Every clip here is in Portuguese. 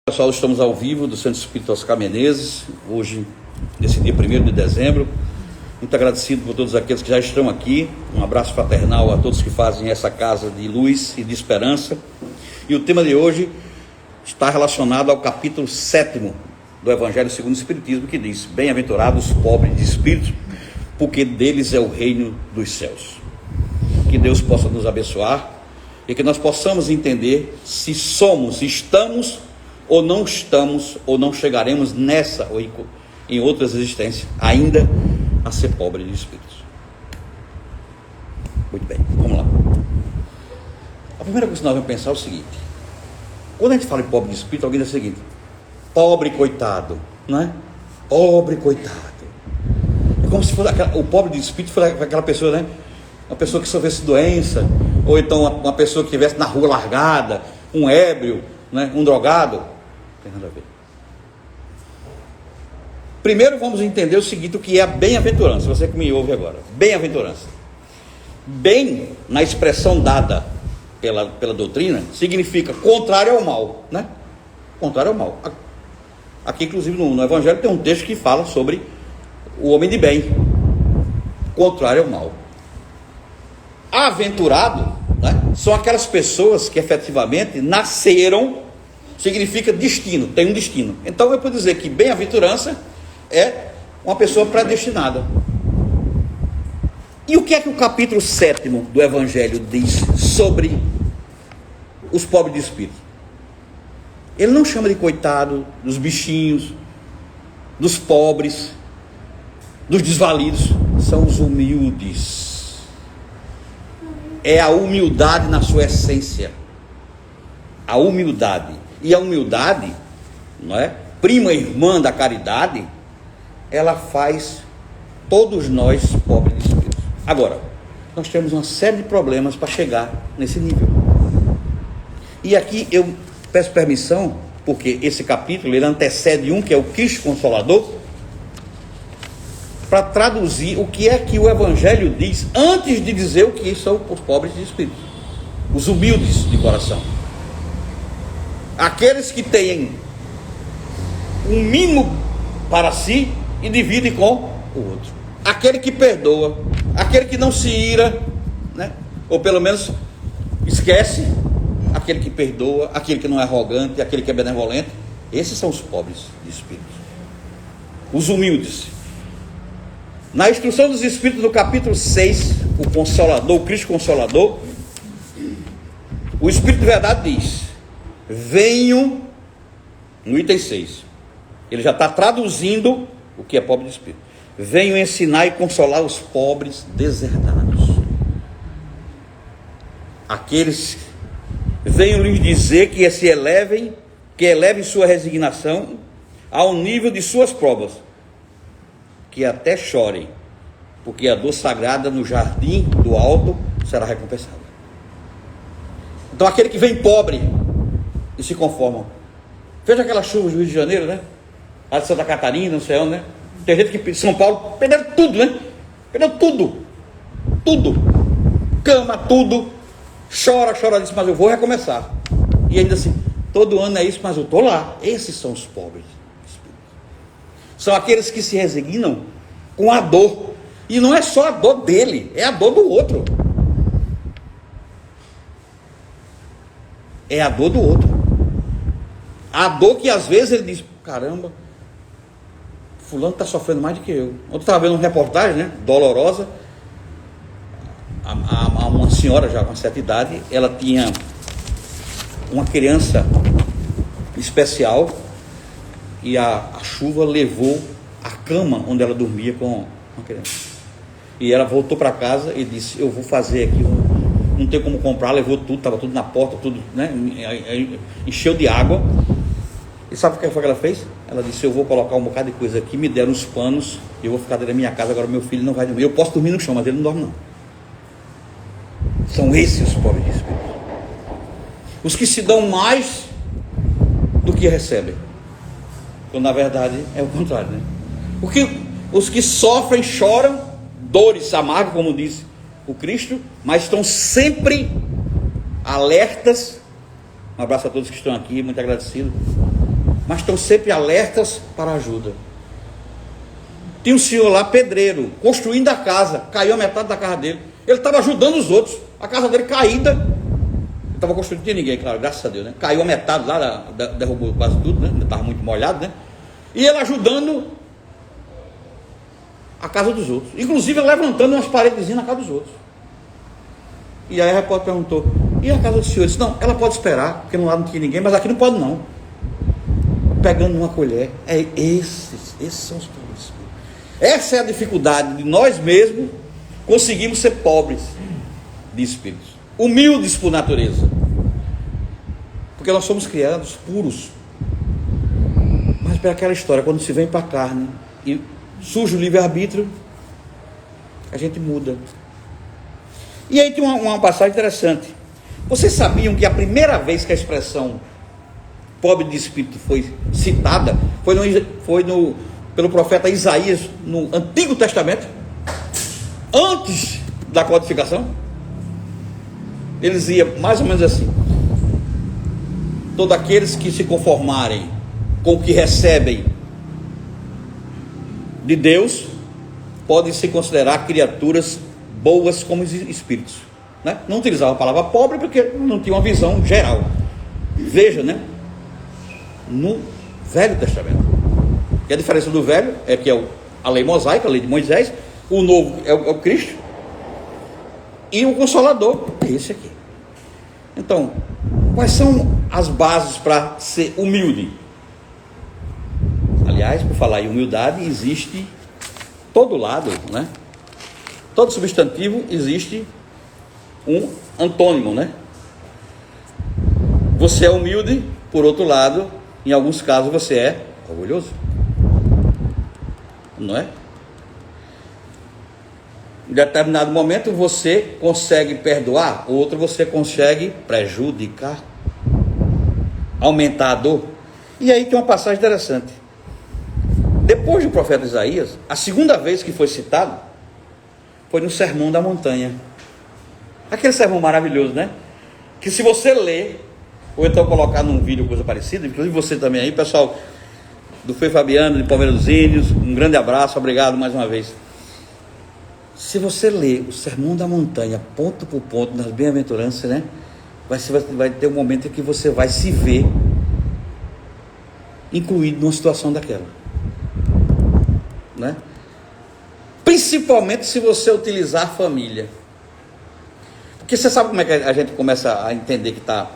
Pessoal, estamos ao vivo do Centro Espírita Oscar Menezes, hoje, nesse dia 1º de dezembro. Muito agradecido por todos aqueles que já estão aqui. Um abraço fraternal a todos que fazem essa casa de luz e de esperança. E o tema de hoje está relacionado ao capítulo 7º do Evangelho segundo o Espiritismo, que diz: bem-aventurados os pobres de espírito, porque deles é o reino dos céus. Que Deus possa nos abençoar e que nós possamos entender se estamos ou não estamos, ou não chegaremos nessa ou em outras existências ainda a ser pobre de espíritos. Muito bem, vamos lá. A primeira coisa que nós vamos pensar é o seguinte: quando a gente fala em pobre de espírito, alguém diz o seguinte: pobre coitado, não é? Pobre coitado. É como se fosse o pobre de espírito fosse aquela pessoa, né? Uma pessoa que sofresse doença, ou então uma pessoa que estivesse na rua largada, um ébrio, né? Um drogado. Não tem nada a ver. Primeiro vamos entender o seguinte: o que é a bem-aventurança. Você que me ouve agora, bem-aventurança. Bem, na expressão dada pela doutrina, significa contrário ao mal, né? Contrário ao mal. Aqui, inclusive, no Evangelho tem um texto que fala sobre o homem de bem, contrário ao mal. Aventurado, né, são aquelas pessoas que efetivamente nasceram, significa destino, tem um destino. Então eu posso dizer que bem-aventurança é uma pessoa predestinada. E o que é que o capítulo 7º do Evangelho diz sobre os pobres de espírito? Ele não chama de coitado dos bichinhos, dos pobres, dos desvalidos. São os humildes. É a humildade na sua essência. A humildade. E a humildade, não é? Prima irmã da caridade, ela faz todos nós pobres de espírito. Agora, nós temos uma série de problemas para chegar nesse nível. E aqui eu peço permissão, porque esse capítulo ele antecede um que é o Cristo Consolador, para traduzir o que é que o Evangelho diz antes de dizer o que são os pobres de espírito, os humildes de coração, aqueles que têm um mínimo para si e dividem com o outro, aquele que perdoa, aquele que não se ira, né? Ou pelo menos esquece, aquele que perdoa, aquele que não é arrogante, aquele que é benevolente. Esses são os pobres de espírito, os humildes. Na instrução dos Espíritos, no capítulo 6, o Consolador, o Cristo Consolador, o Espírito de Verdade diz: venho, no item 6, ele já está traduzindo o que é pobre de espírito. Venho ensinar e consolar os pobres deserdados. Aqueles, venho lhes dizer que se elevem, que elevem sua resignação ao nível de suas provas, que até chorem, porque a dor sagrada no jardim do alto será recompensada. Então aquele que vem pobre e se conforma. Veja aquela chuva do Rio de Janeiro, né? Lá de Santa Catarina, não sei onde, né? Tem gente que São Paulo perderam tudo, né? Perderam tudo. Cama, tudo. Chora, diz: mas eu vou recomeçar. E ainda assim, todo ano é isso, mas eu estou lá. Esses são os pobres. São aqueles que se resignam com a dor. E não é só a dor dele, é a dor do outro. É a dor do outro. A dor que às vezes ele diz: caramba, fulano está sofrendo mais do que eu. Ontem eu estava vendo uma reportagem, né, dolorosa. Uma senhora já com certa idade, ela tinha uma criança especial, e a chuva levou a cama onde ela dormia com a criança. E ela voltou para casa e disse: eu vou fazer aqui, não tem como comprar. Levou tudo, estava tudo na porta, tudo, né? Encheu de água. E sabe o que foi que ela fez? Ela disse: eu vou colocar um bocado de coisa aqui, me deram os panos, eu vou ficar dentro da minha casa, agora meu filho não vai dormir. Eu posso dormir no chão, mas ele não dorme não. São esses os pobres de espírito, os que se dão mais do que recebem, quando na verdade é o contrário, né? Porque os que sofrem, choram, dores amargas, como diz o Cristo, mas estão sempre alertas. Um abraço a todos que estão aqui, muito agradecido. mas estão sempre alertas para ajuda. Tinha um senhor lá, pedreiro, construindo a casa, caiu a metade da casa dele. Ele estava ajudando os outros, a casa dele caída. Ele estava construindo, não tinha ninguém, claro, graças a Deus, né? Caiu a metade lá, derrubou quase tudo, né? Estava muito molhado, né? E ele ajudando a casa dos outros, inclusive levantando umas paredezinhas na casa dos outros. E aí a repórter perguntou: e a casa do senhor? Ele disse: não, ela pode esperar, porque lá não tinha ninguém, mas aqui não pode não. Pegando uma colher. Esses são os pobres. Essa é a dificuldade de nós mesmos conseguirmos ser pobres de espíritos, humildes por natureza, porque nós somos criados puros. Mas para aquela história, quando se vem para a carne e surge o livre-arbítrio, a gente muda. E aí tem uma passagem interessante. Vocês sabiam que a primeira vez que a expressão pobre de espírito foi citada pelo profeta Isaías no Antigo Testamento, antes da codificação? Ele dizia mais ou menos assim: todos aqueles que se conformarem com o que recebem de Deus podem se considerar criaturas boas como espíritos, né? Não utilizava a palavra pobre porque não tinha uma visão geral. Veja, né? No Velho Testamento, e a diferença do Velho é que é a lei mosaica, a lei de Moisés. O Novo é o Cristo, e o Consolador é esse aqui. Então, quais são as bases para ser humilde? Aliás, por falar em humildade, existe todo lado, né? Todo substantivo existe um antônimo, né? Você é humilde, por outro lado, em alguns casos você é orgulhoso, não é? Em determinado momento você consegue perdoar, outro você consegue prejudicar, aumentar a dor. E aí tem uma passagem interessante. Depois do profeta Isaías, a segunda vez que foi citado foi no Sermão da Montanha. Aquele sermão maravilhoso, né? Que se você ler, ou então colocar num vídeo, coisa parecida, inclusive você também aí, pessoal do Frei Fabiano, de Palmeiras dos Índios, um grande abraço, obrigado mais uma vez. Se você ler o Sermão da Montanha, ponto por ponto, nas bem-aventuranças, né? Vai ter um momento em que você vai se ver incluído numa situação daquela, né? Principalmente se você utilizar a família, porque você sabe como é que a gente começa a entender que está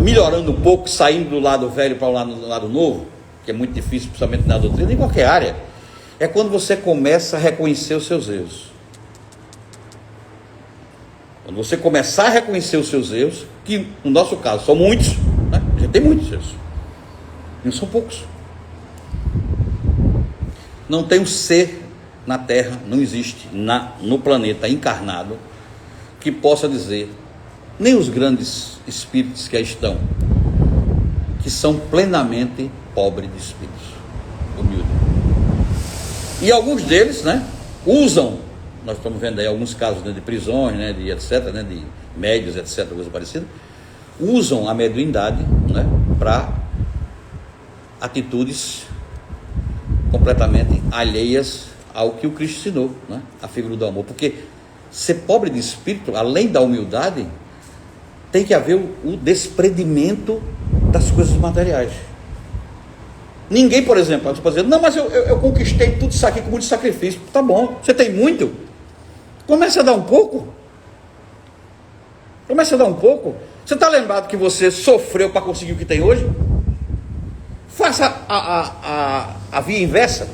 melhorando um pouco, saindo do lado velho para o lado novo, que é muito difícil, principalmente na doutrina, em qualquer área. É quando você começa a reconhecer os seus erros. Quando você começar a reconhecer os seus erros, que no nosso caso são muitos, né? A gente tem muitos erros, não são poucos. Não tem um ser na Terra, não existe no planeta encarnado que possa dizer, nem os grandes espíritos que aí estão, que são plenamente pobres de espíritos, humildes. E alguns deles, né, usam, nós estamos vendo aí alguns casos, né, de prisões, né, de etc, né, de médios, etc, coisa parecida, usam a mediunidade, né, para atitudes completamente alheias ao que o Cristo ensinou, né, a figura do amor. Porque ser pobre de espírito, além da humildade, tem que haver o desprendimento das coisas materiais. Ninguém, por exemplo, pode dizer, não, mas eu conquistei tudo isso aqui com muito sacrifício. Tá bom, você tem muito? Comece a dar um pouco. Comece a dar um pouco. Você está lembrado que você sofreu para conseguir o que tem hoje? Faça a via inversa.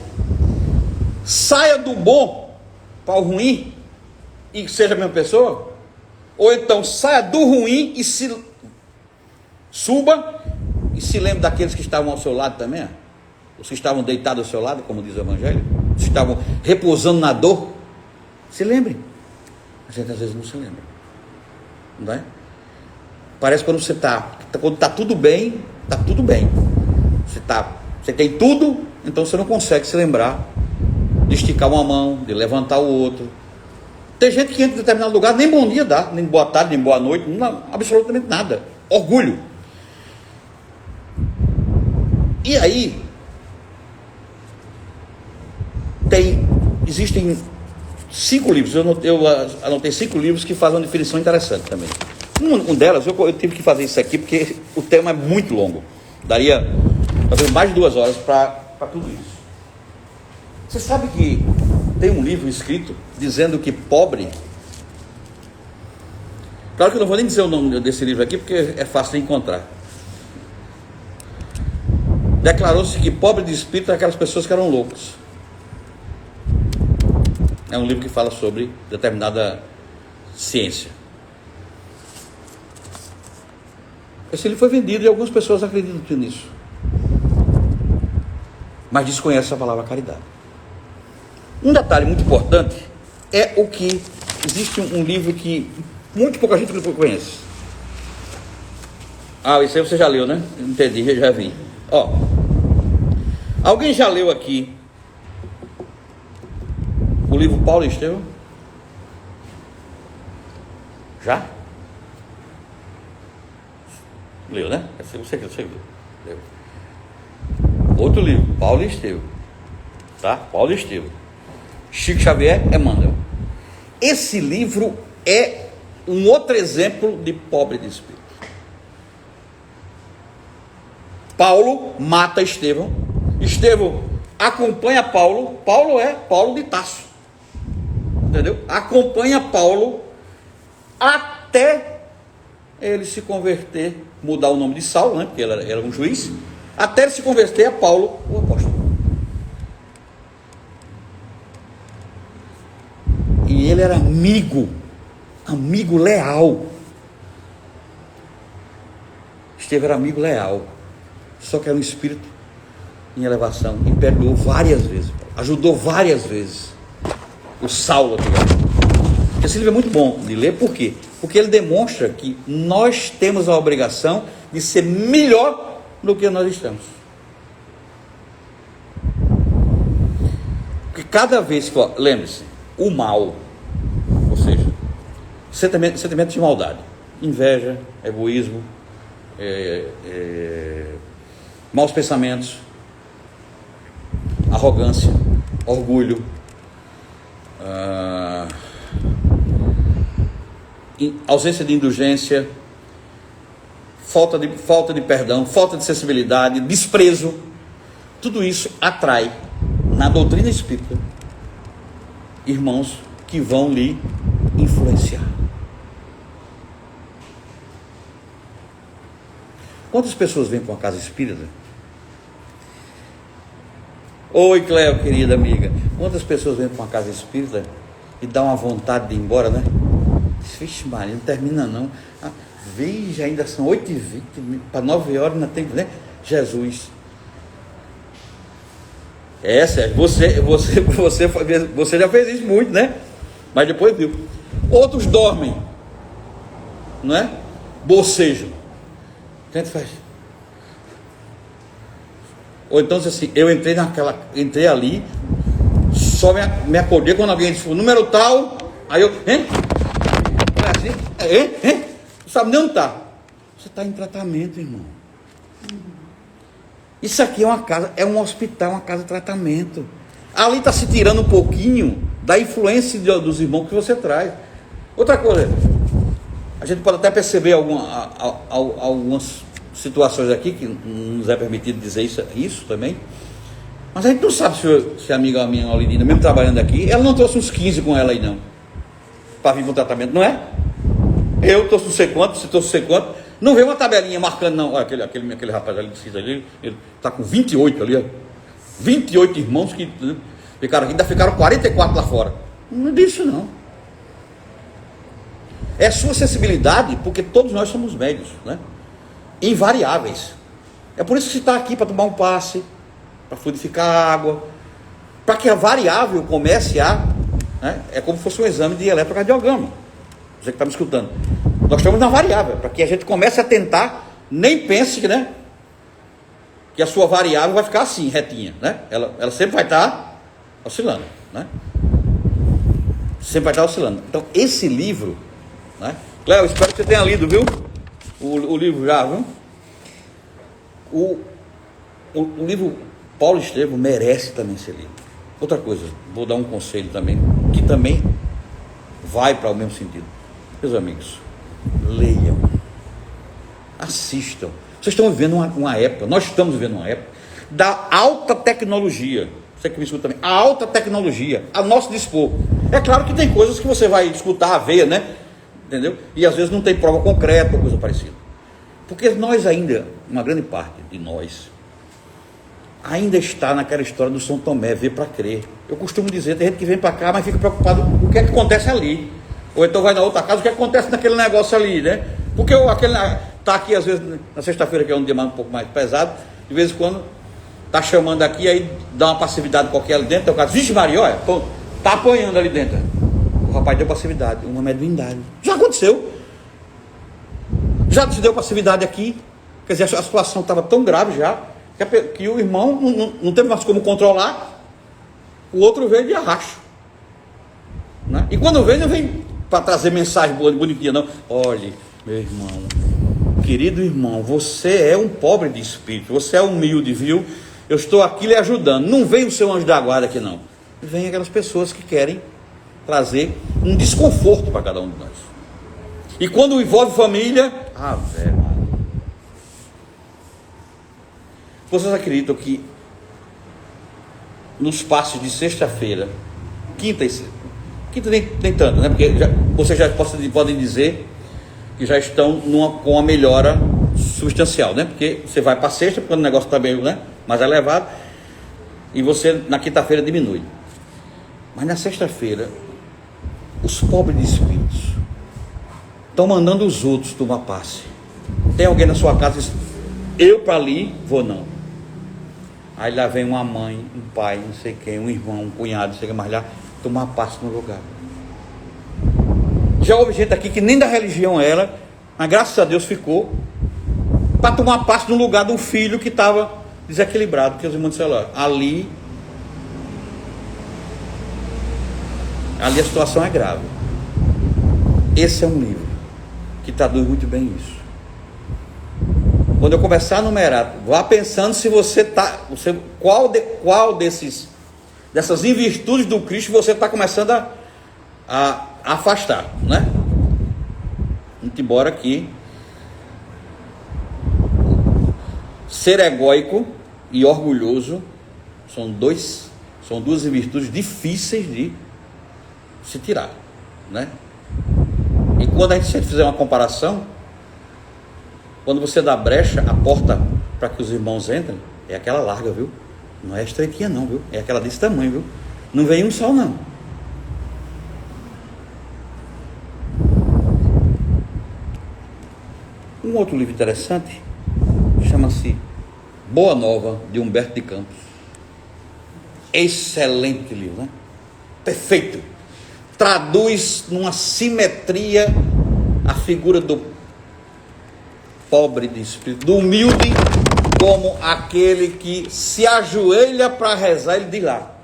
Saia do bom para o ruim e seja a mesma pessoa. Ou então saia do ruim e suba e se lembre daqueles que estavam ao seu lado também, ó. Os que estavam deitados ao seu lado, como diz o Evangelho, os que estavam repousando na dor. Se lembre. A gente às vezes não se lembra, não é? Parece quando você quando está tudo bem, está tudo bem. Você tem tudo, então você não consegue se lembrar de esticar uma mão, de levantar o outro. Tem gente que entra em determinado lugar, nem bom dia dá, nem boa tarde, nem boa noite, não, absolutamente nada. Orgulho. E aí, existem 5 livros, eu anotei 5 livros que fazem uma definição interessante também. Um delas, eu tive que fazer isso aqui, porque o tema é muito longo. Daria, talvez, mais de 2 horas para tudo isso. Você sabe que tem um livro escrito dizendo que pobre... Claro que eu não vou nem dizer o nome desse livro aqui, porque é fácil de encontrar. Declarou-se que pobre de espírito é aquelas pessoas que eram loucos. É um livro que fala sobre determinada ciência. Esse livro foi vendido e algumas pessoas acreditam nisso, mas desconhecem a palavra caridade. Um detalhe muito importante é o que existe um livro que muito pouca gente conhece. Isso aí você já leu, né? Entendi, já vi. Alguém já leu aqui o livro Paulo e Estevão? Já? Leu, né? Você leu. Outro livro, Paulo e Estevão. Tá? Paulo e Estevão. Chico Xavier, Emmanuel. Esse livro é um outro exemplo de pobre de espírito. Paulo mata Estevão. Estevão acompanha Paulo. Paulo é Paulo de Tarso. Entendeu? Acompanha Paulo até ele se converter, mudar o nome de Saulo, né? Porque ele era um juiz, até ele se converter a Paulo, o apóstolo. E ele era amigo leal. Estevão era amigo leal, só que era um espírito em elevação, e perdoou várias vezes, ajudou várias vezes o Saulo. Esse livro é muito bom de ler, por quê? Porque ele demonstra que nós temos a obrigação de ser melhor do que nós estamos. Porque cada vez que, lembre-se, o mal, ou seja, sentimento de maldade, inveja, egoísmo, maus pensamentos, arrogância, orgulho, ausência de indulgência, falta de perdão, falta de sensibilidade, desprezo, tudo isso atrai na doutrina espírita irmãos que vão lhe influenciar. Quantas pessoas vêm para uma casa espírita? Oi, Cleo, querida amiga. Quantas pessoas vêm para uma casa espírita e dá uma vontade de ir embora, né? Vixe, Maria, não termina não. Veja, ainda são 8h20, para 9 horas ainda tem, né? Jesus. Sérgio, você já fez isso muito, né? Mas depois viu. Outros dormem, não é? Bocejam. Tanto faz. Ou então diz assim, eu entrei ali, só me acordei quando alguém disse o número tal, aí eu, hein? Assim, não sabe nem onde está. Você está em tratamento, irmão. Isso aqui é uma casa, é um hospital, uma casa de tratamento. Ali está se tirando um pouquinho da influência dos irmãos que você traz. Outra coisa, a gente pode até perceber algumas situações aqui que não nos é permitido dizer isso também, mas a gente não sabe se a amiga minha, Olidina, mesmo trabalhando aqui, ela não trouxe uns 15 com ela aí não, para vir com o tratamento, não é? Eu trouxe não sei quanto, você trouxe não sei quanto, não vê uma tabelinha marcando não. Olha, aquele rapaz ali, ele está com 28 ali, ó. 28 irmãos que ficaram aqui, ainda ficaram 44 lá fora. Não é disso não. É sua sensibilidade, porque todos nós somos médios, né? Invariáveis. É por isso que você está aqui, para tomar um passe, para fluidificar a água, para que a variável comece a, né? É como se fosse um exame de eletrocardiograma. Você que está me escutando, nós estamos na variável, para que a gente comece a tentar, nem pense, né, que a sua variável vai ficar assim, retinha, né? Ela sempre vai estar oscilando, né? Sempre vai estar oscilando. Então esse livro, né? Cléo, espero que você tenha lido, viu? O livro já, viu? o livro Paulo Estevão merece também ser lido. Outra coisa, vou dar um conselho também, que também vai para o mesmo sentido. Meus amigos, leiam, assistam. Vocês estão vivendo uma época, nós estamos vivendo uma época da alta tecnologia. Você que me escuta também, a alta tecnologia a nosso dispor. É claro que tem coisas que você vai escutar, ver, né? Entendeu? E às vezes não tem prova concreta ou coisa parecida. Porque nós ainda, uma grande parte de nós, ainda está naquela história do São Tomé, ver para crer. Eu costumo dizer, tem gente que vem para cá, mas fica preocupado com o que é que acontece ali. Ou então vai na outra casa, o que acontece naquele negócio ali, né? Porque tá aqui às vezes, na sexta-feira, que é um dia um pouco mais pesado, de vez em quando tá chamando aqui, aí dá uma passividade qualquer ali dentro, o cara diz, vixe Maria, olha, tá apanhando ali dentro. O rapaz deu passividade, uma mediunidade. Já aconteceu. Já se deu passividade aqui. Quer dizer, a situação estava tão grave já, que o irmão não teve mais como controlar. O outro veio de arrasto, né? E quando vem, não vem para trazer mensagem boa, bonitinha, não. Olhe, meu irmão, querido irmão, você é um pobre de espírito, você é humilde, viu? Eu estou aqui lhe ajudando. Não vem o seu anjo da guarda aqui, não. Vem aquelas pessoas que querem trazer um desconforto para cada um de nós. E quando envolve família, velho. Vocês acreditam que nos passos de sexta-feira, quinta nem tanto, né? Porque vocês já podem dizer que já estão com uma melhora substancial, né? Porque você vai para sexta, quando o negócio está bem, né, mais elevado, e você na quinta-feira diminui. Mas na sexta-feira, os pobres de espíritos estão mandando os outros tomar passe. Tem alguém na sua casa que diz, eu para ali vou não. Aí lá vem uma mãe, um pai, não sei quem, um irmão, um cunhado, não sei quem mais lá, tomar passe no lugar. Já houve gente aqui que nem da religião era, mas graças a Deus ficou, para tomar passe no lugar do filho que estava desequilibrado, que os irmãos disseram, ali a situação é grave. Esse é um livro que traduz muito bem isso. Quando eu começar a numerar, vá pensando se qual dessas invirtudes do Cristo você está começando a afastar, né? Muito embora que ser egóico e orgulhoso são duas virtudes difíceis de se tirar, né? E quando a gente fizer uma comparação, quando você dá brecha, a porta para que os irmãos entrem é aquela larga, viu? Não é estreitinha não, viu? É aquela desse tamanho, viu? Não vem um só não. Um outro livro interessante chama-se Boa Nova, de Humberto de Campos. Excelente livro, né? Perfeito. Traduz numa simetria a figura do pobre de espírito, do humilde, como aquele que se ajoelha para rezar. Ele diz lá,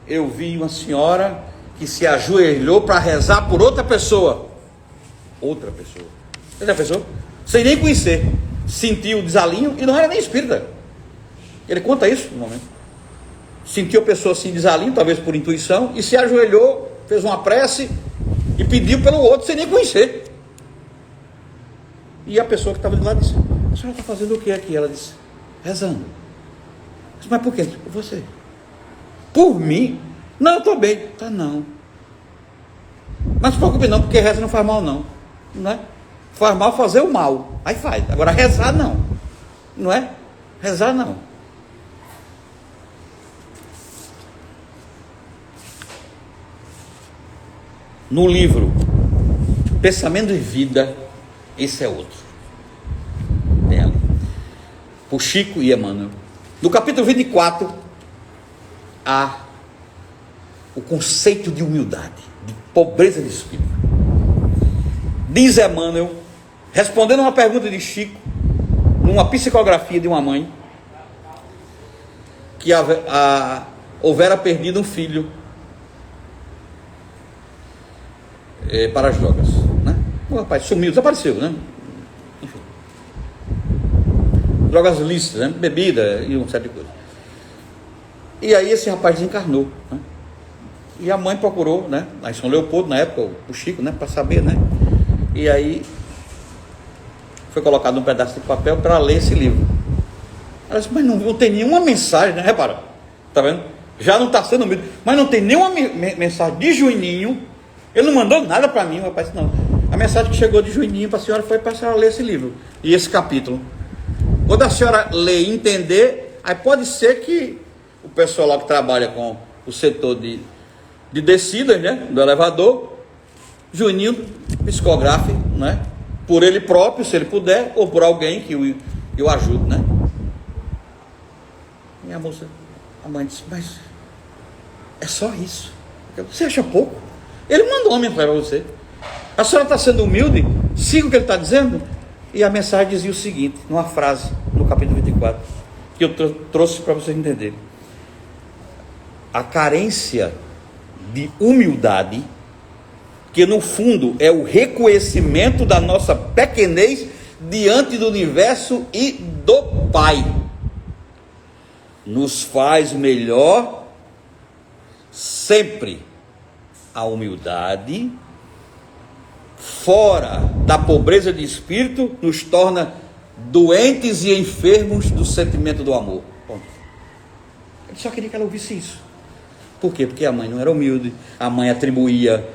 eu vi uma senhora que se ajoelhou para rezar por outra pessoa, sem nem conhecer, sentiu o desalinho, e não era nem espírita. Ele conta isso no momento. Sentiu a pessoa assim, desalinho, talvez por intuição, e se ajoelhou, fez uma prece e pediu pelo outro sem nem conhecer. E a pessoa que estava do lado disse, a senhora está fazendo o que aqui? Ela disse, rezando. Eu disse, mas por quê? Por você. Por mim? Não, eu estou bem. Tá, não. Mas não se preocupe não, porque reza não faz mal não. Não é? Faz mal fazer o mal. Aí faz. Agora rezar não. Não é? Rezar não. No livro Pensamento e Vida, esse é outro. Tem ali. Por Chico e Emmanuel. No capítulo 24, há o conceito de humildade, de pobreza de espírito. Diz Emmanuel, respondendo uma pergunta de Chico, numa psicografia de uma mãe, que houvera perdido um filho para as drogas, né? O rapaz sumiu, desapareceu, né? Enfim. drogas lícitas, né? Bebida e uma série de coisas. E aí esse rapaz desencarnou, né? E a mãe procurou, né, lá em São Leopoldo, na época, o Chico, né, para saber, né? E aí foi colocado um pedaço de papel para ler esse livro. Ela disse, mas não tem nenhuma mensagem, né? Repara, tá vendo? Já não está sendo humilde, mas não tem nenhuma mensagem de Juninho. Ele não mandou nada para mim, o rapaz disse, não. A mensagem que chegou de Juninho para a senhora foi para a senhora ler esse livro e esse capítulo. Quando a senhora ler e entender, aí pode ser que o pessoal lá que trabalha com o setor de descidas, né, do elevador, Juninho psicografe, né, por ele próprio, se ele puder, ou por alguém que o ajude, né? E a mãe disse, mas é só isso? Você acha pouco? Ele mandou uma mensagem para você. A senhora está sendo humilde? Siga o que ele está dizendo. E a mensagem dizia o seguinte, numa frase, no capítulo 24, que eu trouxe para vocês entenderem. A carência de humildade, que no fundo é o reconhecimento da nossa pequenez diante do universo e do Pai, nos faz melhor sempre. A humildade, fora da pobreza de espírito, nos torna doentes e enfermos do sentimento do amor. Bom, ele só queria que ela ouvisse isso. Por quê? Porque a mãe não era humilde, a mãe atribuía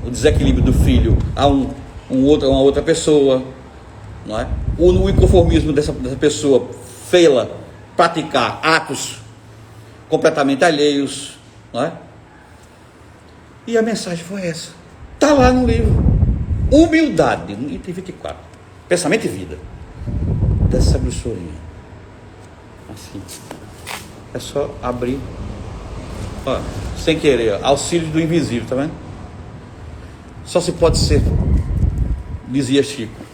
o desequilíbrio do filho a uma outra pessoa, não é? O inconformismo dessa pessoa fê-la praticar atos completamente alheios, não é? E a mensagem foi essa, está lá no livro, humildade, no item 24, pensamento e vida, dessa grossurinha, assim, é só abrir, ó, sem querer, ó, auxílio do invisível, tá vendo? Só se pode ser, dizia Chico.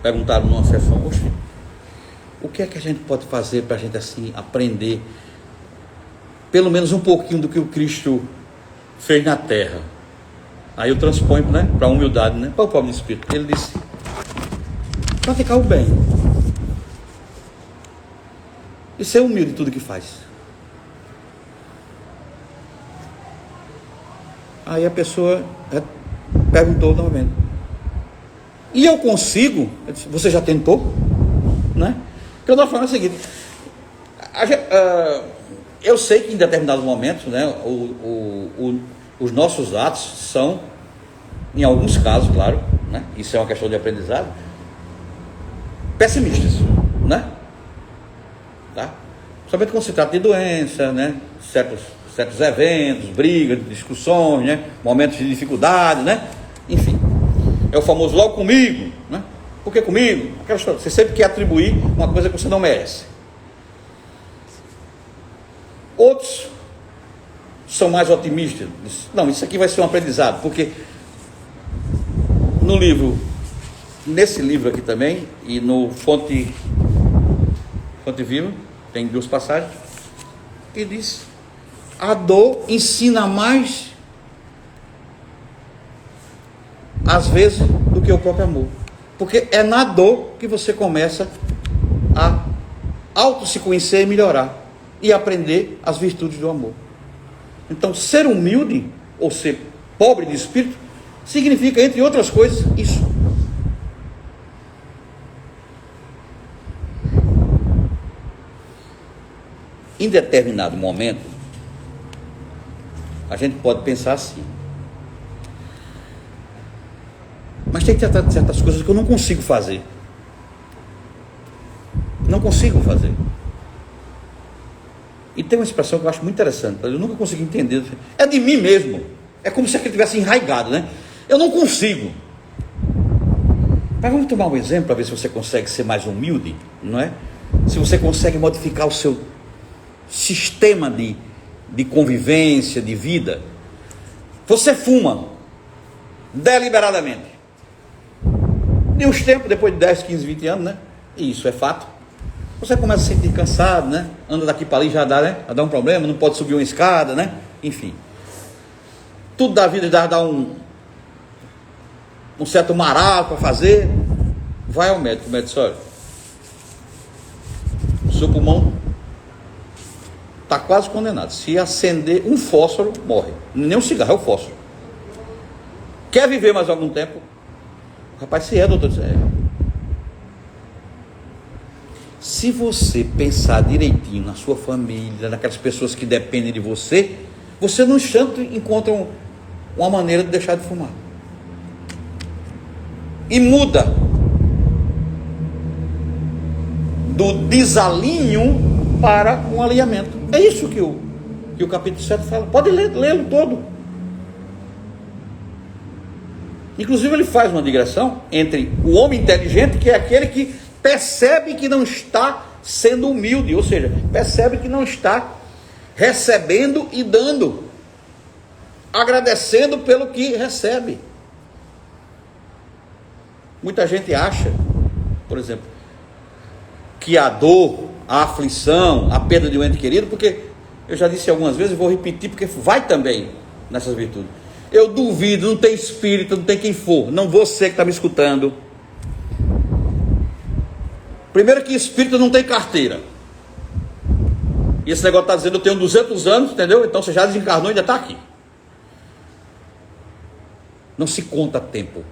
Perguntaram numa sessão, oxe, o que é que a gente pode fazer para a gente assim aprender pelo menos um pouquinho do que o Cristo fez na terra? Aí eu transponho, né, para a humildade, né, para o pobre de espírito. Ele disse, praticar o bem e ser humilde em tudo que faz. Aí a pessoa perguntou novamente, e eu consigo? Eu disse, você já tentou? Né? Porque eu estou falando o seguinte, eu sei que em determinados momentos, né, os nossos atos são, em alguns casos, claro, né, isso é uma questão de aprendizado, pessimistas, né? Tá? Somente quando se trata de doença, né, certos eventos, brigas, discussões, né, momentos de dificuldade, né, enfim, é o famoso logo comigo, né? Por que comigo? Aquela história, você sempre quer atribuir uma coisa que você não merece. Outros são mais otimistas, não, isso aqui vai ser um aprendizado, porque no livro, nesse livro aqui também, e no Fonte Viva, tem duas passagens, que diz, a dor ensina mais, às vezes, do que o próprio amor, porque é na dor que você começa a se conhecer e melhorar, e aprender as virtudes do amor. Então, ser humilde, ou ser pobre de espírito, significa, entre outras coisas, isso. Em determinado momento, a gente pode pensar assim, mas tem que tratar de certas coisas que eu não consigo fazer. Não consigo fazer. E tem uma expressão que eu acho muito interessante, eu nunca consegui entender, é de mim mesmo, é como se aquilo tivesse enraigado, né? Eu não consigo. Mas vamos tomar um exemplo para ver se você consegue ser mais humilde, não é? Se você consegue modificar o seu sistema de convivência, de vida. Você fuma deliberadamente. De uns tempos, depois de 10, 15, 20 anos, né? E isso é fato. Você começa a se sentir cansado, né? Anda daqui para ali, já dá, né? Já dá um problema, não pode subir uma escada, né? Enfim. Tudo da vida já dá um certo marasmo para fazer. vai ao médico, o médico diz, olha, seu pulmão está quase condenado. Se acender um fósforo, morre. Nem um cigarro, é o fósforo. Quer viver mais algum tempo? Rapaz, se é, doutor, Se você pensar direitinho na sua família, naquelas pessoas que dependem de você, você num instante encontra uma maneira de deixar de fumar. E muda do desalinho para um alinhamento. É isso que o capítulo 7 fala. Pode lê-lo todo. Inclusive ele faz uma digressão entre o homem inteligente, que é aquele que percebe que não está sendo humilde, ou seja, percebe que não está recebendo e dando, agradecendo pelo que recebe. Muita gente acha, por exemplo, que a dor, a aflição, a perda de um ente querido, porque eu já disse algumas vezes, vou repetir, porque vai também nessas virtudes. Eu duvido, não tem espírito, não tem quem for, não você que está me escutando. Primeiro que espírito não tem carteira. E esse negócio está dizendo, eu tenho 200 anos, entendeu? Então você já desencarnou e ainda está aqui. Não se conta tempo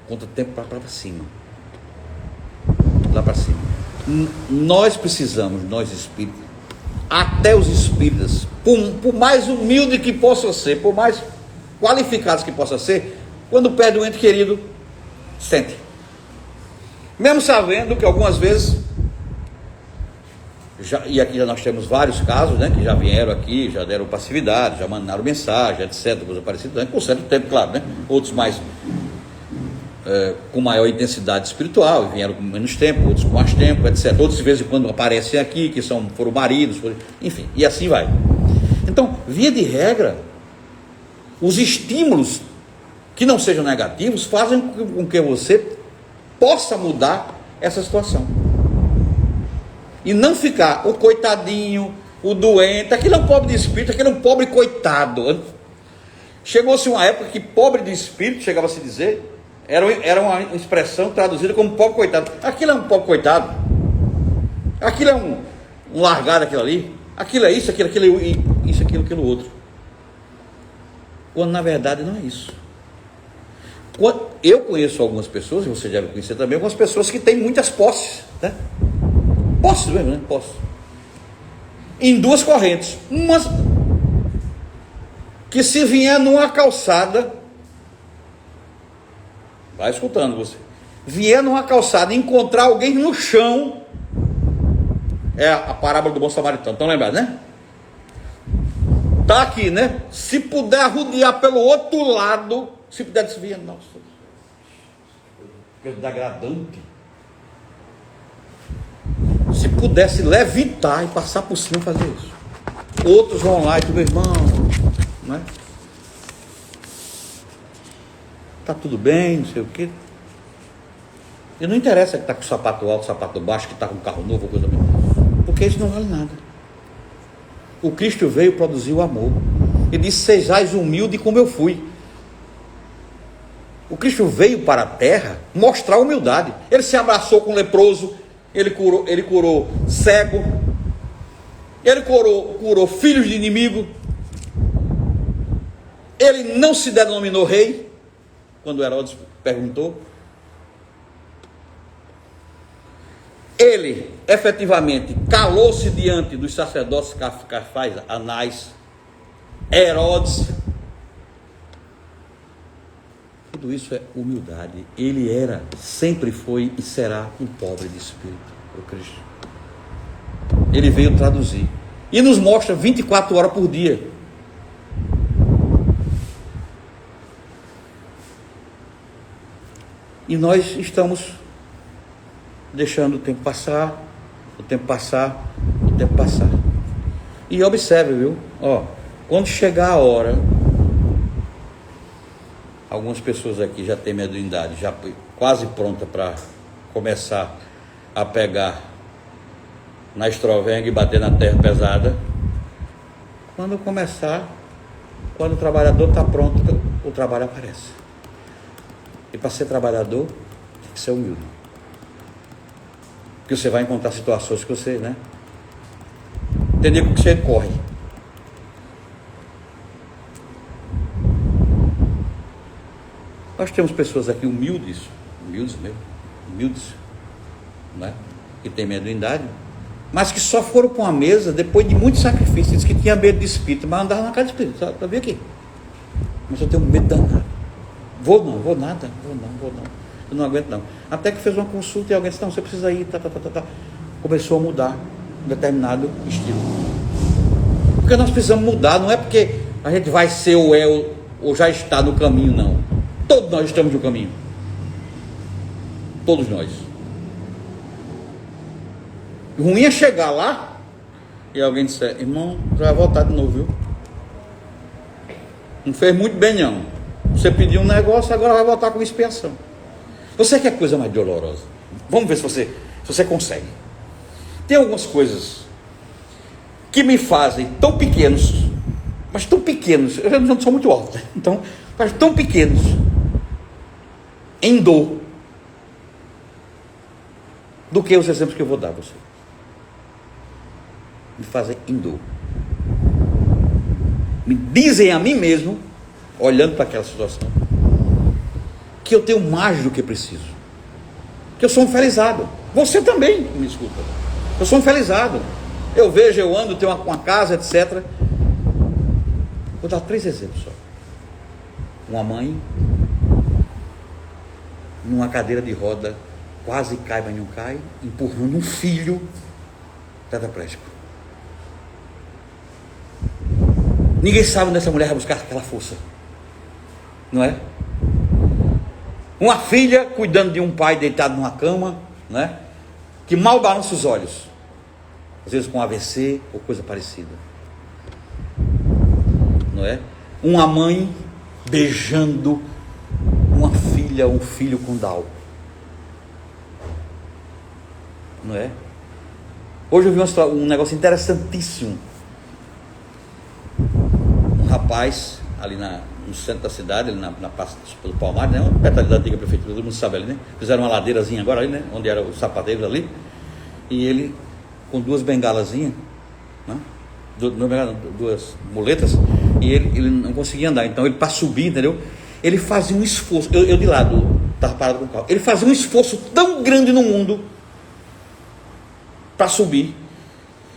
para cima. Lá para cima. Nós precisamos, nós espíritos, até os espíritas, por mais humilde que possa ser, por mais qualificados que possa ser, quando perde um ente querido, sente. Mesmo sabendo que algumas vezes, e aqui já nós temos vários casos, né, que já vieram aqui, já deram passividade, já mandaram mensagem, etc, coisa parecida, né, com certo tempo, claro, né, outros mais com maior intensidade espiritual, e vieram com menos tempo, outros com mais tempo, etc, outros de vez em quando aparecem aqui, que foram maridos, enfim, e assim vai. Então, via de regra, os estímulos que não sejam negativos fazem com que você possa mudar essa situação e não ficar o coitadinho, o doente, aquele é um pobre de espírito, aquele é um pobre coitado. Chegou-se uma época que pobre de espírito, chegava a se dizer, era uma expressão traduzida como pobre coitado. Aquilo é um pobre coitado, aquilo é um largado, aquilo ali, aquilo é isso, aquilo outro, quando na verdade não é isso. Eu conheço algumas pessoas, e você deve conhecer também, algumas pessoas que têm muitas posses, né? Posses mesmo, né? Posses. Em duas correntes. Umas que se vier numa calçada, vai escutando você, vier numa calçada e encontrar alguém no chão, é a parábola do bom samaritano, estão lembrados, né? Está aqui, né? Se puder arrodear pelo outro lado, se puder desviar, nossa, degradante. Se pudesse levitar e passar por cima, fazer isso. Outros vão lá e tu, meu irmão, né? Tá tudo bem, não sei o quê. E não interessa que está com o sapato alto, sapato baixo, que está com um carro novo, coisa mesmo, porque isso não vale nada. O Cristo veio produzir o amor. Ele disse: sejais humilde como eu fui. O Cristo veio para a terra mostrar humildade. Ele se abraçou com o leproso, ele curou cego, ele curou filhos de inimigo. Ele não se denominou rei, quando Herodes perguntou. Ele efetivamente calou-se diante dos sacerdotes Cafás, Anás, Herodes. Tudo isso é humildade. Ele era, sempre foi e será um pobre de espírito, o Cristo. Ele veio traduzir e nos mostra 24 horas por dia. E nós estamos deixando o tempo passar, o tempo passar, o tempo passar. E observe, viu? Quando chegar a hora, algumas pessoas aqui já têm mediunidade, já quase pronta para começar a pegar na estrovenga e bater na terra pesada. Quando o trabalhador está pronto, o trabalho aparece. E para ser trabalhador, tem que ser humilde. Porque você vai encontrar situações que você, né? Entender com que você corre. Nós temos pessoas aqui humildes mesmo, né? Que tem meduidade, mas que só foram para uma mesa depois de muito sacrifício. Diz que tinha medo de espírito, mas andava na casa de espírito, sabe? Tá aqui. Mas eu tenho medo danado. Vou não. Eu não aguento não. Até que fez uma consulta e alguém disse, não, você precisa ir, tá. Começou a mudar um determinado estilo. Porque nós precisamos mudar, não é porque a gente vai ser ou já está no caminho, não. Todos nós estamos no caminho. Todos nós. O ruim é chegar lá e alguém disser, irmão, já vai voltar de novo, viu? Não fez muito bem não. Você pediu um negócio, agora vai voltar com expiação. Você quer coisa mais dolorosa? Vamos ver se você consegue. Tem algumas coisas que me fazem tão pequenos, mas tão pequenos, eu não sou muito alto, né? Então, mas tão pequenos, em dor, do que os exemplos que eu vou dar a você. Me fazem em dor. Me dizem a mim mesmo, olhando para aquela situação, que eu tenho mais do que preciso, que eu sou um felizado. Você também me escuta. Eu sou um felizado. Eu vejo, eu ando, tenho uma casa, etc. Vou dar 3 exemplos só. Uma mãe numa cadeira de roda, quase cai, mas não cai, empurrando um filho tetraplégico. Ninguém sabe onde essa mulher vai buscar aquela força, não é? Uma filha cuidando de um pai deitado numa cama, né? Que mal balança os olhos, às vezes com AVC ou coisa parecida, não é? Uma mãe beijando uma filha, um filho com Down, não é? Hoje eu vi um negócio interessantíssimo. Um rapaz ali no centro da cidade, ali na Praça do Palmares, né? Perto da antiga prefeitura, todo mundo sabe ali, né? Fizeram uma ladeirazinha agora ali, né? Onde eram os sapateiros ali. E ele, com 2 bengalazinhas, né? Duas muletas, e ele não conseguia andar. Então ele, para subir, entendeu? Ele fazia um esforço. Eu de lado, estava parado com o carro. Ele fazia um esforço tão grande no mundo para subir,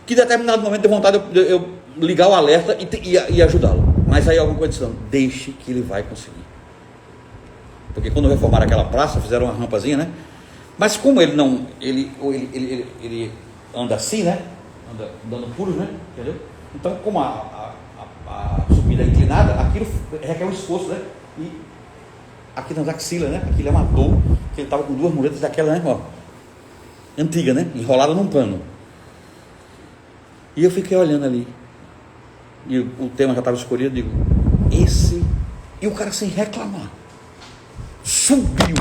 que em determinado momento deu vontade de eu ligar o alerta e ajudá-lo. Mas aí alguma coisa disse, deixe que ele vai conseguir. Porque quando reformaram aquela praça, fizeram uma rampazinha, né? Mas como ele não, ele anda assim, né? Anda dando pulos, né? Entendeu? Então, como a subida é inclinada, aquilo requer um esforço, né? E aqui nas axilas, né? Aquilo é uma dor, que ele estava com 2 muletas daquela, né? Ó, antiga, né? Enrolada num pano. E eu fiquei olhando ali. E o tema já estava escolhido, eu digo, esse... E o cara sem reclamar subiu.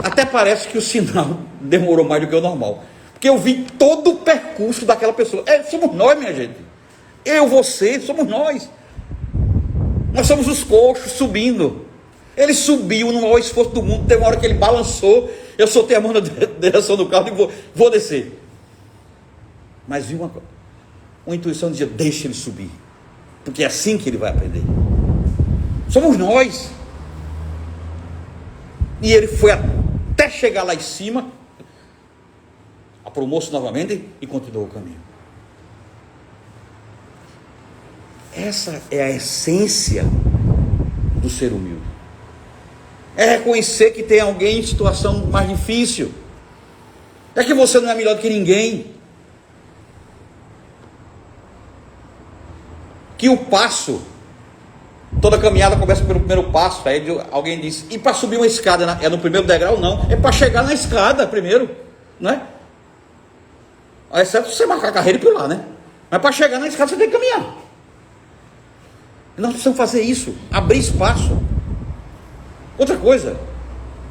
Até parece que o sinal demorou mais do que o normal, porque eu vi todo o percurso daquela pessoa. Somos nós, minha gente. Eu, você, somos nós. Nós somos os coxos subindo. Ele subiu no maior esforço do mundo. Teve uma hora que ele balançou, eu soltei a mão na direção do carro e digo, vou descer. Mas vi uma intuição dizia, deixa ele subir, porque é assim que ele vai aprender. Somos nós. E ele foi até chegar lá em cima, aprumou-se novamente e continuou o caminho. Essa é a essência do ser humilde. É reconhecer que tem alguém em situação mais difícil. É que você não é melhor do que ninguém. Que o passo, toda caminhada começa pelo primeiro passo. Aí alguém diz, e para subir uma escada, é no primeiro degrau? Não, é para chegar na escada primeiro, não é? Exceto você marcar a carreira e pular, né? Mas para chegar na escada você tem que caminhar. E nós precisamos fazer isso, abrir espaço. Outra coisa,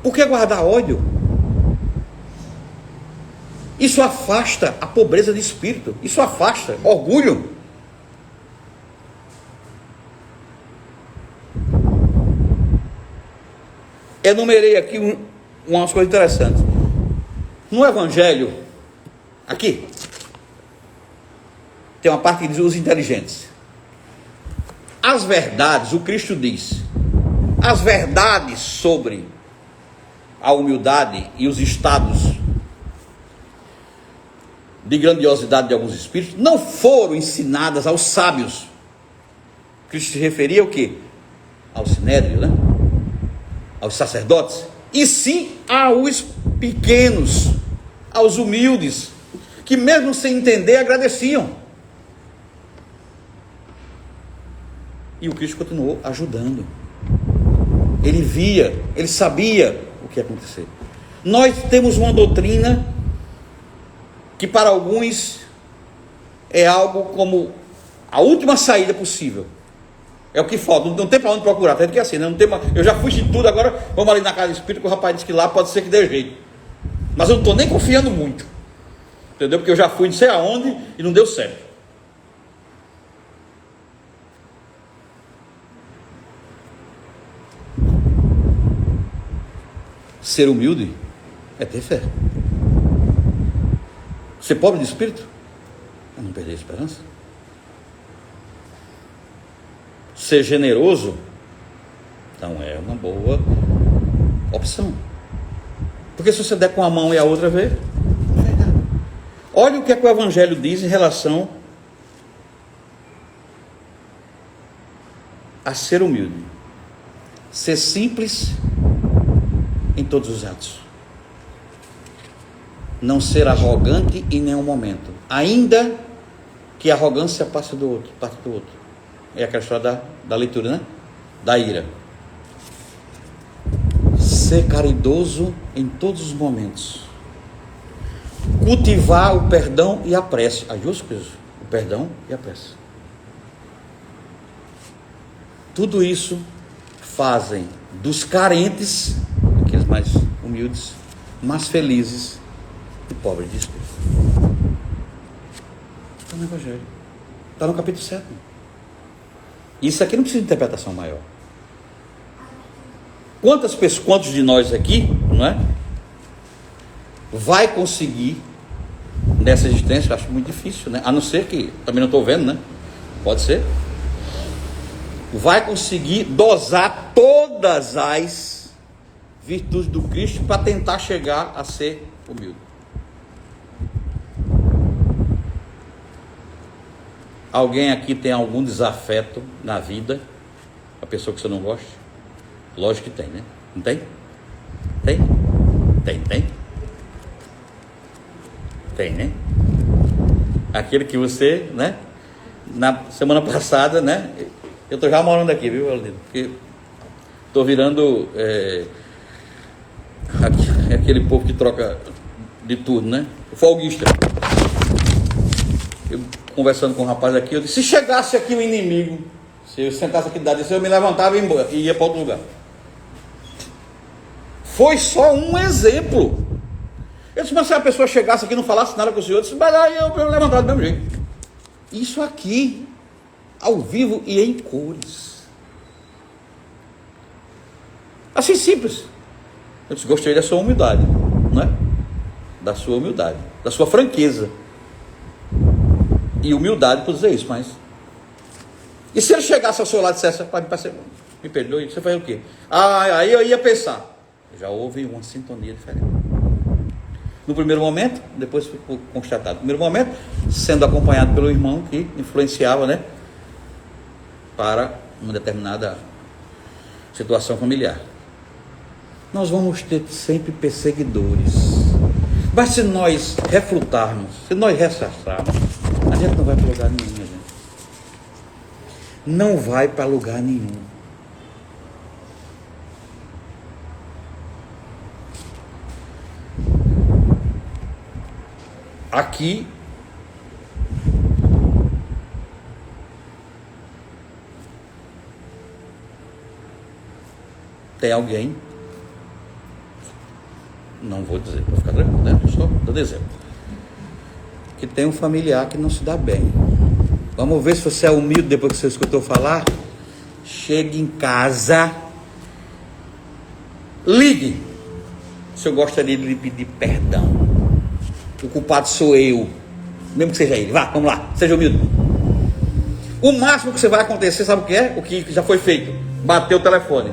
por que guardar ódio? Isso afasta a pobreza de espírito, isso afasta orgulho. Enumerei aqui umas coisas interessantes. No Evangelho, aqui, tem uma parte que diz os inteligentes. As verdades, o Cristo diz, as verdades sobre a humildade e os estados de grandiosidade de alguns espíritos não foram ensinadas aos sábios. Cristo se referia ao quê? Ao sinédrio, né? Aos sacerdotes, e sim aos pequenos, aos humildes, que mesmo sem entender agradeciam. E o Cristo continuou ajudando. Ele via, ele sabia o que ia acontecer. Nós temos uma doutrina que para alguns é algo como a última saída possível. É o que falta, não tem para onde procurar, tanto que é assim, né? Não tem, eu já fui de tudo, agora vamos ali na casa do espírito, que o rapaz disse que lá pode ser que dê jeito. Mas eu não estou nem confiando muito, entendeu? Porque eu já fui não sei aonde e não deu certo. Ser humilde é ter fé. Ser pobre de espírito é não perder a esperança. Ser generoso não é uma boa opção. Porque se você der com a mão e a outra vê, não vai nada. Olha o que o Evangelho diz em relação a ser humilde. Ser simples em todos os atos. Não ser arrogante em nenhum momento. Ainda que a arrogância passe do outro, parte do outro. É aquela história da leitura, né? Da ira. Ser caridoso em todos os momentos. Cultivar o perdão e a prece. As duas coisas. O perdão e a prece. Tudo isso fazem dos carentes, aqueles mais humildes, mais felizes e pobres de espírito. Está no Evangelho. Está no capítulo 7. Isso aqui não precisa de interpretação maior. Quantos de nós aqui, não é? Vai conseguir nessa existência? Eu acho muito difícil, né? A não ser que, também não estou vendo, né? Pode ser. Vai conseguir dosar todas as virtudes do Cristo para tentar chegar a ser humilde. Alguém aqui tem algum desafeto na vida? A pessoa que você não gosta? Lógico que tem, né? Não tem? Tem? Tem, né? Aquele que você, né? Na semana passada, né? Eu estou já morando aqui, viu, Valdir? Porque estou virando aquele povo que troca de turno, né? O folguista. Eu conversando com um rapaz aqui, eu disse, se chegasse aqui um inimigo, se eu sentasse aqui da eu me levantava e ia embora, e ia para outro lugar. Foi só um exemplo. Eu disse, mas se a pessoa chegasse aqui e não falasse nada com o senhor, eu disse, mas aí eu levantava do mesmo jeito. Isso aqui, ao vivo e em cores. Assim simples. Eu disse, gostei da sua humildade, não é? Da sua humildade, da sua franqueza. E humildade por dizer isso, mas... E se ele chegasse ao seu lado e dissesse, me perdoe, você faz o quê? Aí eu ia pensar. Já houve uma sintonia diferente. No primeiro momento, depois ficou constatado. No primeiro momento, sendo acompanhado pelo irmão que influenciava, né? Para uma determinada situação familiar. Nós vamos ter sempre perseguidores. Mas se nós refutarmos, se nós ressassarmos, a gente não vai para lugar nenhum, gente. Não vai para lugar nenhum. Aqui tem alguém, não vou dizer, para ficar tranquilo, né? Só dando exemplo, que tem um familiar que não se dá bem. Vamos ver se você é humilde depois que você escutou falar. Chegue em casa, ligue. Se eu gostaria de lhe pedir perdão. O culpado sou eu. Mesmo que seja ele. Vá, vamos lá, seja humilde. O máximo que você vai acontecer, sabe o que é? O que já foi feito. Bateu o telefone.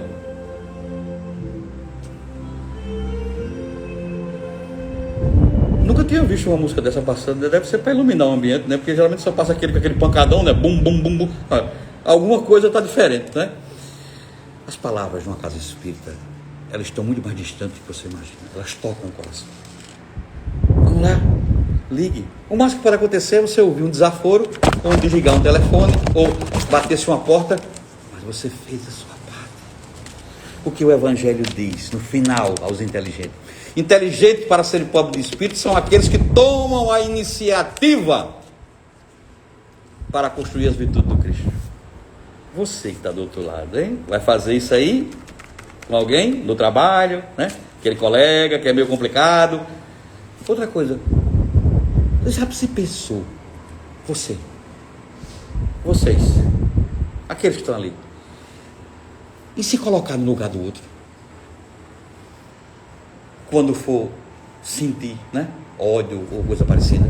Nunca tinha visto uma música dessa passando. Deve ser para iluminar o ambiente, né? Porque geralmente só passa aquele com aquele pancadão, né? Bum, bum, bum, bum. Alguma coisa está diferente, né? As palavras de uma casa espírita, elas estão muito mais distantes do que você imagina. Elas tocam o coração. Vamos lá, ligue. O máximo que pode acontecer é você ouvir um desaforo, ou desligar um telefone, ou bater-se uma porta, mas você fez a sua parte. O que o Evangelho diz no final aos inteligentes? Inteligentes para serem pobres de espírito são aqueles que tomam a iniciativa para construir as virtudes do Cristo. Você que está do outro lado, hein? Vai fazer isso aí com alguém do trabalho, né? Aquele colega que é meio complicado. Outra coisa, você já se pensou, vocês, aqueles que estão ali, e se colocar no lugar do outro, quando for sentir, né, ódio ou coisa parecida?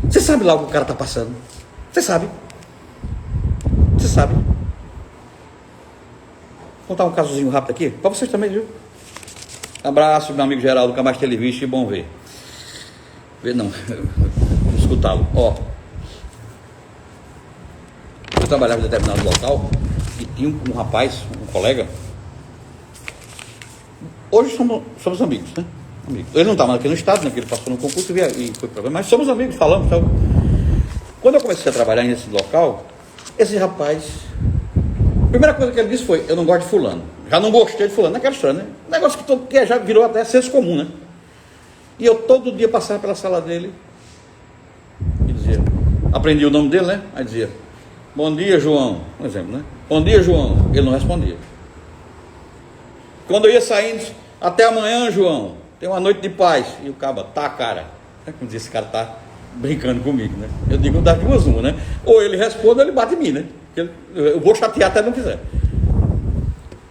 Você sabe lá o que o cara está passando? Você sabe? Vou contar um casozinho rápido aqui, para vocês também, viu? Abraço, meu amigo Geraldo, nunca mais ter visto, e bom ver. Ver não, escutá-lo. Ó, eu trabalhava em determinado local e tinha um rapaz, um colega. Hoje somos amigos, né? Amigos. Ele não estava aqui no estado, né? Porque ele passou no concurso e foi para lá, mas somos amigos, falamos. Então, quando eu comecei a trabalhar nesse local, esse rapaz, a primeira coisa que ele disse foi: eu não gosto de fulano. Já não gostei de fulano, naquela história, né? Um negócio que já virou até senso comum, né? E eu todo dia passava pela sala dele e dizia, aprendi o nome dele, né? Aí dizia: bom dia, João, um exemplo, né? Bom dia, João. Ele não respondia. Quando eu ia saindo, até amanhã, João, tem uma noite de paz. E o caba, tá, cara. Como dizia, esse cara tá brincando comigo, né? Eu digo das duas uma, né? Ou ele responde ou ele bate em mim, né? Eu vou chatear até não quiser.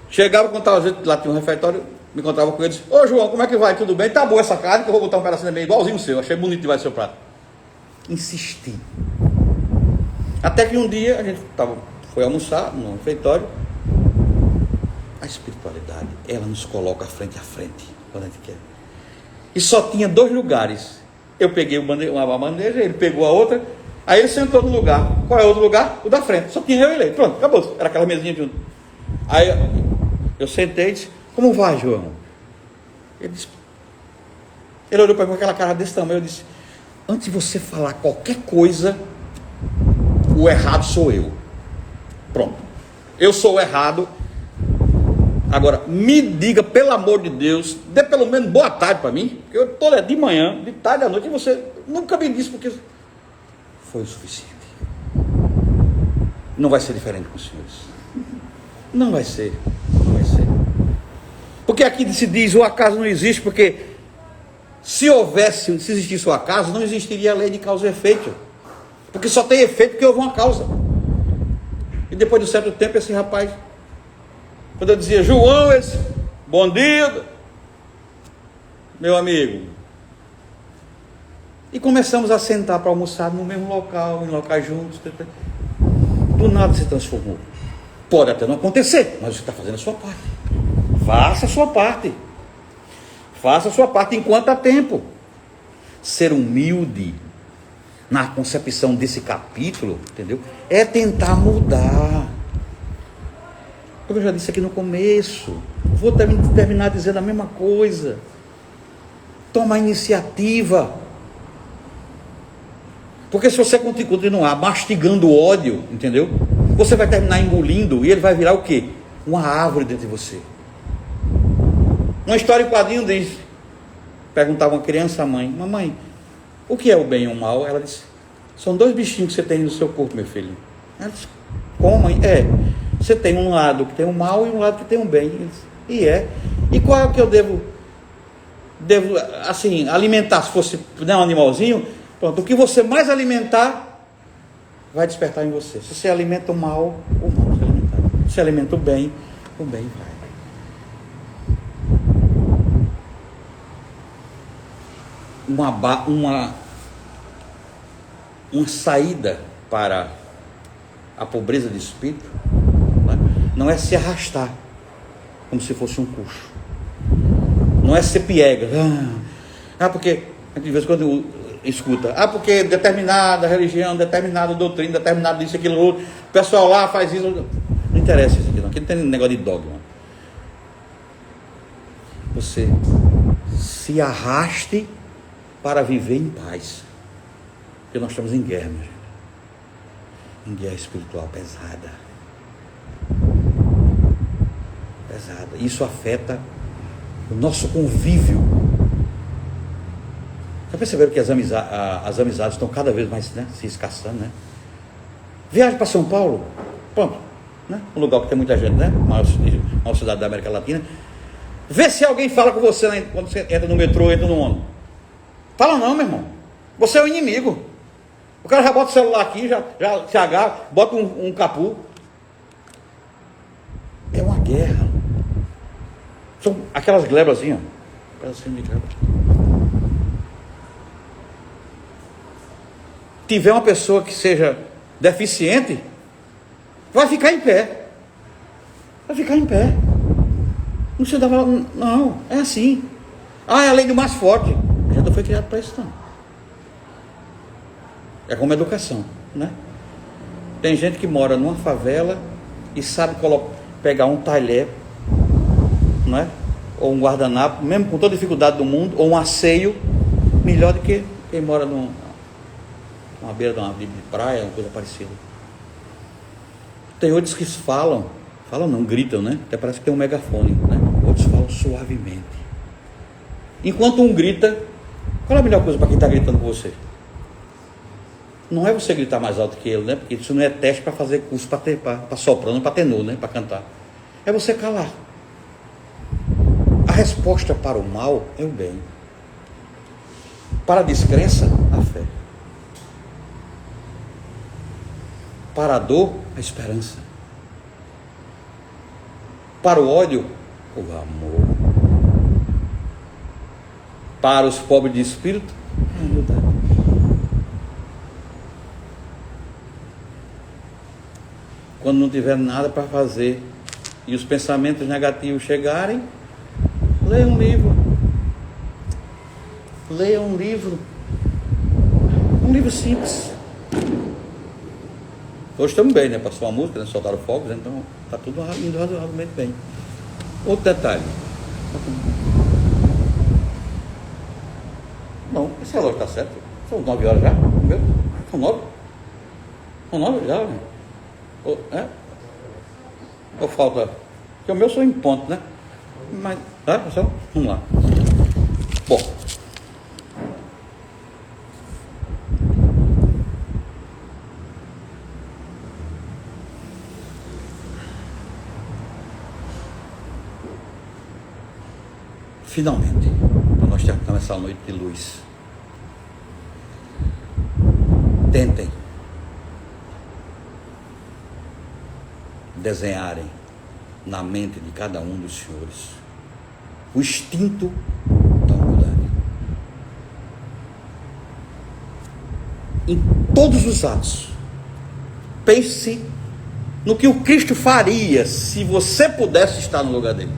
Chegava, quando estava lá, tinha um refeitório, me encontrava com ele e disse: ô João, como é que vai? Tudo bem? Tá boa essa carne, que eu vou botar um pedacinho meio igualzinho o seu. Achei bonito demais o seu prato. Insisti. Até que um dia a gente foi almoçar no refeitório. A espiritualidade, ela nos coloca frente a frente quando a gente quer. E só tinha dois lugares. Eu peguei uma bandeja, ele pegou a outra. Aí ele sentou no lugar. Qual é o outro lugar? O da frente. Só tinha eu e ele. Pronto, acabou. Era aquela mesinha junto. Aí eu sentei e disse: como vai, João? Ele olhou para mim com aquela cara desse tamanho. Eu disse: antes de você falar qualquer coisa, o errado sou eu. Pronto. Eu sou o errado. Agora, me diga, pelo amor de Deus, dê pelo menos boa tarde para mim. Porque eu estou de manhã, de tarde à noite, e você nunca me disse, porque foi o suficiente. Não vai ser diferente com os senhores. Não vai ser. Porque aqui se diz: o acaso não existe, porque se existisse o acaso, não existiria a lei de causa e efeito. Porque só tem efeito porque houve uma causa. E depois de um certo tempo, esse rapaz, quando eu dizia: João, ele disse: bom dia, meu amigo. E começamos a sentar para almoçar no mesmo local, em locais juntos. Do nada se transformou. Pode até não acontecer, mas você está fazendo a sua parte. Faça a sua parte. Faça a sua parte enquanto há tempo. Ser humilde, na concepção desse capítulo, entendeu? É tentar mudar. Como eu já disse aqui no começo, vou terminar dizendo a mesma coisa. Toma a iniciativa. Porque se você continuar mastigando o ódio, entendeu? Você vai terminar engolindo e ele vai virar o quê? Uma árvore dentro de você. Uma história em quadrinho diz: perguntava uma criança à mãe: mamãe, o que é o bem e o mal? Ela disse: são dois bichinhos que você tem no seu corpo, meu filho. Ela disse: como, mãe? Você tem um lado que tem o mal e um lado que tem o bem. E qual é o que eu devo assim, alimentar? Se fosse um animalzinho, pronto, o que você mais alimentar vai despertar em você. Se você alimenta o mal vai se alimentar. Se você alimenta o bem vai. uma saída para a pobreza de espírito, né? Não é se arrastar como se fosse um coxo, não é ser piega, porque de vez em quando escuta, porque determinada religião, determinada doutrina, determinado isso, aquilo, outro, o pessoal lá faz isso, não interessa isso aqui não, aqui não tem negócio de dogma. Você se arraste para viver em paz, porque nós estamos em guerra, minha gente, em guerra espiritual pesada, isso afeta o nosso convívio. Já perceberam que as amizades estão cada vez mais, né, se escassando, né? Viagem para São Paulo, pronto, né? Um lugar que tem muita gente, né? Maior cidade da América Latina. Vê se alguém fala com você, né, quando você entra no metrô, entra no ônibus. Fala não, meu irmão. Você é o inimigo. O cara já bota o celular aqui, já se agarra, bota um capu. É uma guerra. São aquelas glebas assim, ó. Pedacinho de gleba. Tiver uma pessoa que seja deficiente, vai ficar em pé. Vai ficar em pé. Não se dá valor, não, é assim. É a lei do mais forte. Já não foi criado para isso, não. É como educação, né? Tem gente que mora numa favela e sabe pegar um talher, não é? Ou um guardanapo, mesmo com toda a dificuldade do mundo, ou um asseio, melhor do que quem mora numa beira de praia, uma coisa parecida. Tem outros que falam não, gritam, né? Até parece que tem um megafone, né? Outros falam suavemente. Enquanto um grita, qual é a melhor coisa para quem está gritando com você? Não é você gritar mais alto que ele, né? Porque isso não é teste para fazer curso para soprano, para tenor, né? Para cantar. É você calar. A resposta para o mal é o bem. Para a descrença, a fé. Para a dor, a esperança. Para o ódio, o amor. Para os pobres de espírito, a humildade. Quando não tiver nada para fazer e os pensamentos negativos chegarem, leia um livro. Leia um livro. Um livro simples. Hoje estamos bem, né? Passou uma música, né? Soltaram fogos, então está tudo indo razoavelmente bem. Outro detalhe. Não, esse relógio está certo. São 9 horas já? Meu? São 9? São 9 já? Ou falta? Porque o meu só em ponto, né? Mas, pessoal? Vamos lá. Bom. Finalmente, para nós terminarmos essa noite de luz, tentem desenharem na mente de cada um dos senhores o instinto da humildade. Em todos os atos, pense no que o Cristo faria se você pudesse estar no lugar dele.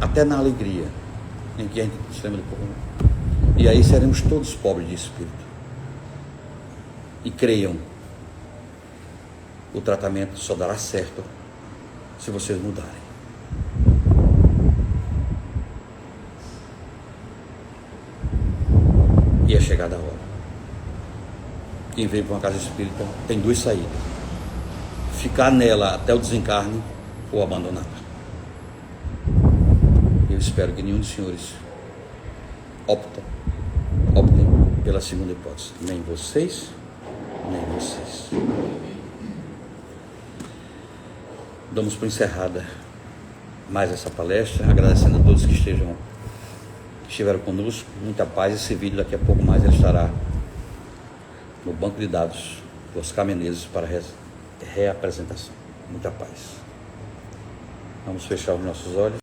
Até na alegria em que a gente se lembra do povo. E aí seremos todos pobres de espírito. E creiam, o tratamento só dará certo se vocês mudarem. E é chegada a hora. Quem vem para uma casa espírita tem duas saídas: ficar nela até o desencarne ou abandoná-la. Eu espero que nenhum dos senhores optem pela segunda hipótese. Nem vocês, nem vocês. Damos por encerrada mais essa palestra, agradecendo a todos que estiveram conosco. Muita paz. Esse vídeo daqui a pouco mais ele estará no banco de dados do Oscar Menezes para reapresentação. Muita paz. Vamos fechar os nossos olhos.